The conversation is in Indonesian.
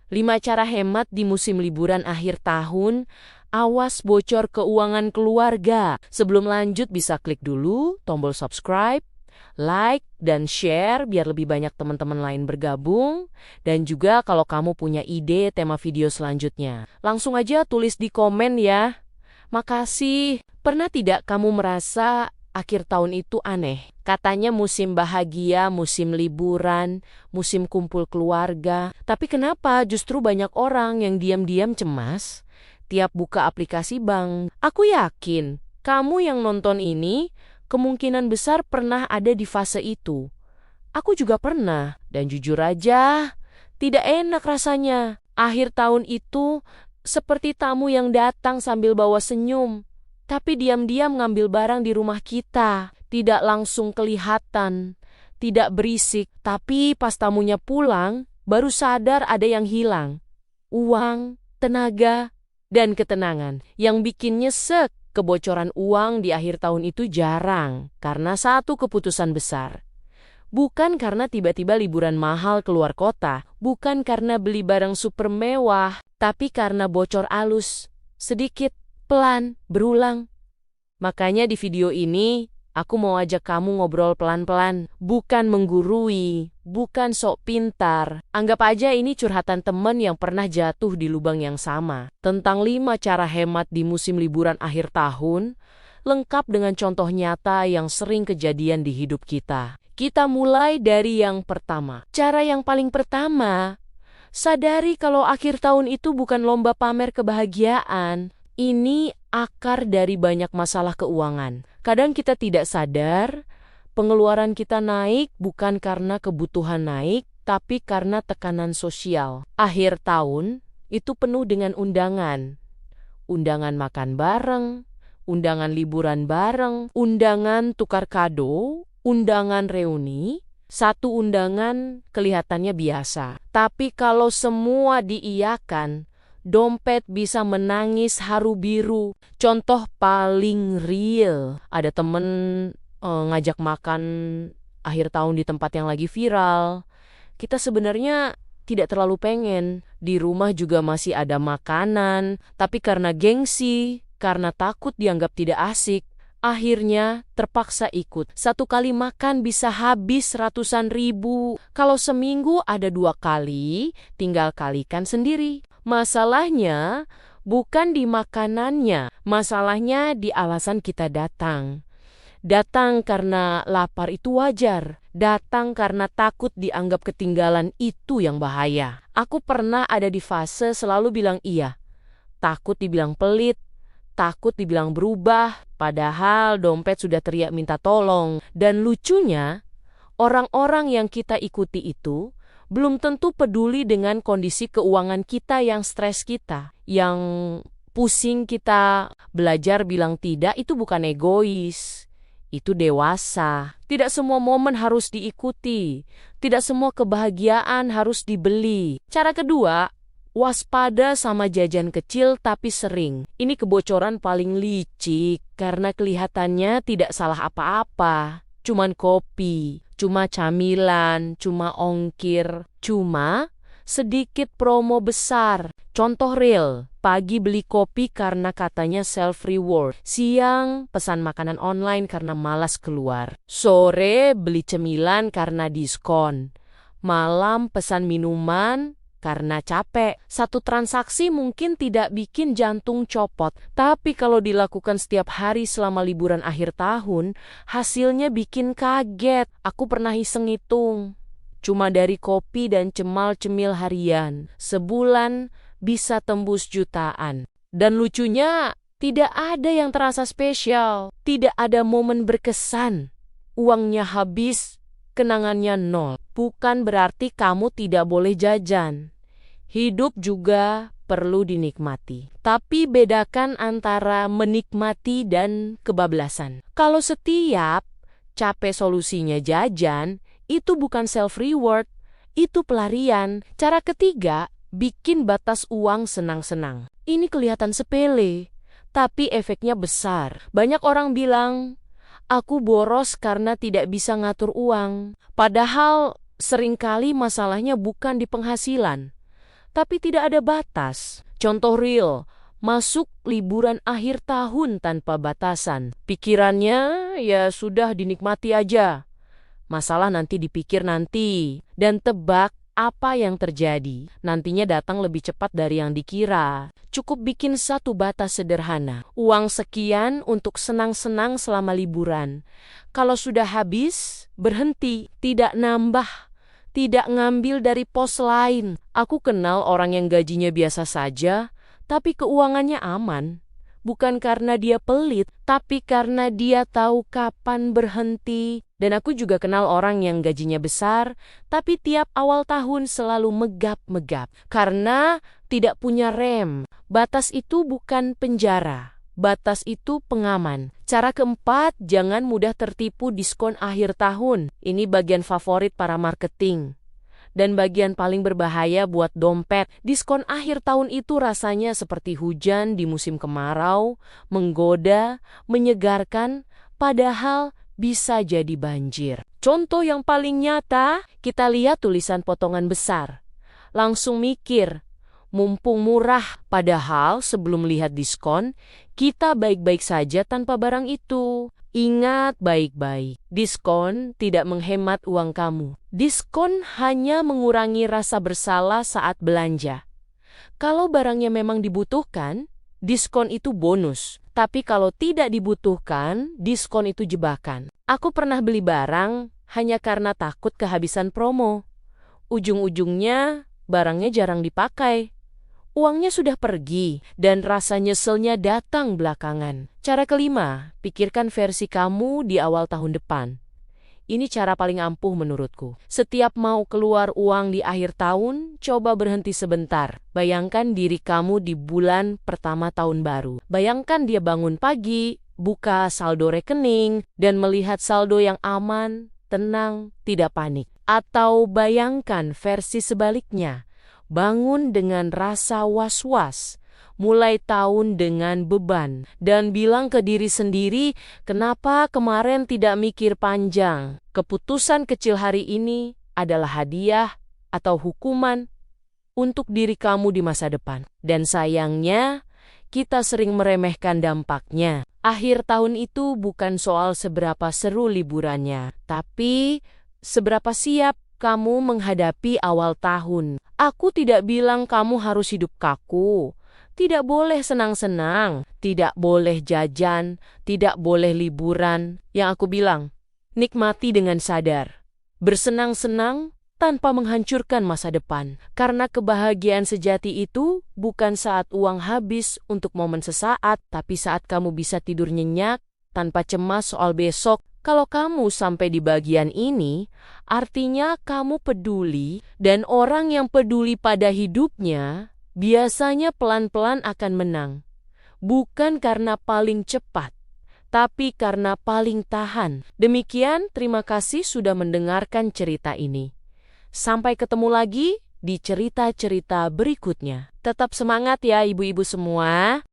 5 cara hemat di musim liburan akhir tahun. Awas bocor keuangan keluarga. Sebelum lanjut bisa klik dulu tombol subscribe, like, dan share biar lebih banyak teman-teman lain bergabung. Dan juga kalau kamu punya ide tema video selanjutnya, langsung aja tulis di komen ya. Makasih. Pernah tidak kamu merasa akhir tahun itu aneh? Katanya musim bahagia, musim liburan, musim kumpul keluarga. Tapi kenapa justru banyak orang yang diam-diam cemas tiap buka aplikasi bank? Aku yakin kamu yang nonton ini kemungkinan besar pernah ada di fase itu. Aku juga pernah, dan jujur aja, tidak enak rasanya. Akhir tahun itu seperti tamu yang datang sambil bawa senyum, tapi diam-diam ngambil barang di rumah kita. Tidak langsung kelihatan, tidak berisik, tapi pas tamunya pulang, baru sadar ada yang hilang. Uang, tenaga, dan ketenangan. Yang bikin nyesek, kebocoran uang di akhir tahun itu jarang, karena satu keputusan besar. Bukan karena tiba-tiba liburan mahal keluar kota, bukan karena beli barang super mewah, tapi karena bocor alus, sedikit, pelan, berulang. Makanya di video ini, aku mau ajak kamu ngobrol pelan-pelan, bukan menggurui, bukan sok pintar. Anggap aja ini curhatan teman yang pernah jatuh di lubang yang sama. Tentang 5 cara hemat di musim liburan akhir tahun, lengkap dengan contoh nyata yang sering kejadian di hidup kita. Kita mulai dari yang pertama. Cara yang paling pertama, sadari kalau akhir tahun itu bukan lomba pamer kebahagiaan. Ini akar dari banyak masalah keuangan. Kadang kita tidak sadar, pengeluaran kita naik bukan karena kebutuhan naik, tapi karena tekanan sosial. Akhir tahun itu penuh dengan undangan. Undangan makan bareng, undangan liburan bareng, undangan tukar kado, undangan reuni. Satu undangan kelihatannya biasa, tapi kalau semua diiyakan, dompet bisa menangis haru biru. Contoh paling real, ada temen ngajak makan akhir tahun di tempat yang lagi viral. Kita sebenarnya tidak terlalu pengen, di rumah juga masih ada makanan, tapi karena gengsi, karena takut dianggap tidak asik, akhirnya terpaksa ikut. 1 kali makan bisa habis ratusan ribu. Kalau seminggu ada 2 kali, tinggal kalikan sendiri. Masalahnya bukan di makanannya, masalahnya di alasan kita datang. Datang karena lapar itu wajar, datang karena takut dianggap ketinggalan itu yang bahaya. Aku pernah ada di fase selalu bilang iya, takut dibilang pelit, takut dibilang berubah, padahal dompet sudah teriak minta tolong. Dan lucunya, orang-orang yang kita ikuti itu belum tentu peduli dengan kondisi keuangan kita yang stres kita, yang pusing kita. Belajar bilang tidak itu bukan egois, itu dewasa. Tidak semua momen harus diikuti, tidak semua kebahagiaan harus dibeli. Cara kedua, waspada sama jajan kecil tapi sering. Ini kebocoran paling licik karena kelihatannya tidak salah apa-apa. Cuman kopi, cuma camilan, cuma ongkir, cuma sedikit promo besar. Contoh real, pagi beli kopi karena katanya self-reward. Siang pesan makanan online karena malas keluar. Sore beli cemilan karena diskon. Malam pesan minuman karena capek. Satu transaksi mungkin tidak bikin jantung copot, tapi kalau dilakukan setiap hari selama liburan akhir tahun, hasilnya bikin kaget. Aku pernah iseng hitung. Cuma dari kopi dan cemal-cemil harian, sebulan bisa tembus jutaan. Dan lucunya, tidak ada yang terasa spesial. Tidak ada momen berkesan. Uangnya habis, kenangannya nol. Bukan berarti kamu tidak boleh jajan. Hidup juga perlu dinikmati. Tapi bedakan antara menikmati dan kebablasan. Kalau setiap capek solusinya jajan, itu bukan self-reward, itu pelarian. Cara ketiga, bikin batas uang senang-senang. Ini kelihatan sepele, tapi efeknya besar. Banyak orang bilang, aku boros karena tidak bisa ngatur uang. Padahal seringkali masalahnya bukan di penghasilan, tapi tidak ada batas. Contoh real, masuk liburan akhir tahun tanpa batasan. Pikirannya ya sudah dinikmati aja. Masalah nanti dipikir nanti. Dan tebak apa yang terjadi. Nantinya datang lebih cepat dari yang dikira. Cukup bikin satu batas sederhana. Uang sekian untuk senang-senang selama liburan. Kalau sudah habis, berhenti. Tidak nambah. Tidak ngambil dari pos lain. Aku kenal orang yang gajinya biasa saja, tapi keuangannya aman. Bukan karena dia pelit, tapi karena dia tahu kapan berhenti. Dan aku juga kenal orang yang gajinya besar, tapi tiap awal tahun selalu megap-megap. Karena tidak punya rem. Batas itu bukan penjara. Batas itu pengaman. Cara keempat, jangan mudah tertipu diskon akhir tahun. Ini bagian favorit para marketing. Dan bagian paling berbahaya buat dompet. Diskon akhir tahun itu rasanya seperti hujan di musim kemarau, menggoda, menyegarkan, padahal bisa jadi banjir. Contoh yang paling nyata, kita lihat tulisan potongan besar. Langsung mikir, mumpung murah, padahal sebelum lihat diskon, kita baik-baik saja tanpa barang itu. Ingat baik-baik, diskon tidak menghemat uang kamu. Diskon hanya mengurangi rasa bersalah saat belanja. Kalau barangnya memang dibutuhkan, diskon itu bonus. Tapi kalau tidak dibutuhkan, diskon itu jebakan. Aku pernah beli barang hanya karena takut kehabisan promo. Ujung-ujungnya, barangnya jarang dipakai. Uangnya sudah pergi, dan rasa nyeselnya datang belakangan. Cara kelima, pikirkan versi kamu di awal tahun depan. Ini cara paling ampuh menurutku. Setiap mau keluar uang di akhir tahun, coba berhenti sebentar. Bayangkan diri kamu di bulan pertama tahun baru. Bayangkan dia bangun pagi, buka saldo rekening, dan melihat saldo yang aman, tenang, tidak panik. Atau bayangkan versi sebaliknya. Bangun dengan rasa was-was, mulai tahun dengan beban, dan bilang ke diri sendiri, kenapa kemarin tidak mikir panjang? Keputusan kecil hari ini adalah hadiah atau hukuman untuk diri kamu di masa depan. Dan sayangnya, kita sering meremehkan dampaknya. Akhir tahun itu bukan soal seberapa seru liburannya, tapi seberapa siap kamu menghadapi awal tahun. Aku tidak bilang kamu harus hidup kaku. Tidak boleh senang-senang, tidak boleh jajan, tidak boleh liburan. Yang aku bilang, nikmati dengan sadar. Bersenang-senang tanpa menghancurkan masa depan. Karena kebahagiaan sejati itu bukan saat uang habis untuk momen sesaat, tapi saat kamu bisa tidur nyenyak tanpa cemas soal besok. Kalau kamu sampai di bagian ini, artinya kamu peduli, dan orang yang peduli pada hidupnya biasanya pelan-pelan akan menang. Bukan karena paling cepat, tapi karena paling tahan. Demikian, terima kasih sudah mendengarkan cerita ini. Sampai ketemu lagi di cerita-cerita berikutnya. Tetap semangat ya ibu-ibu semua.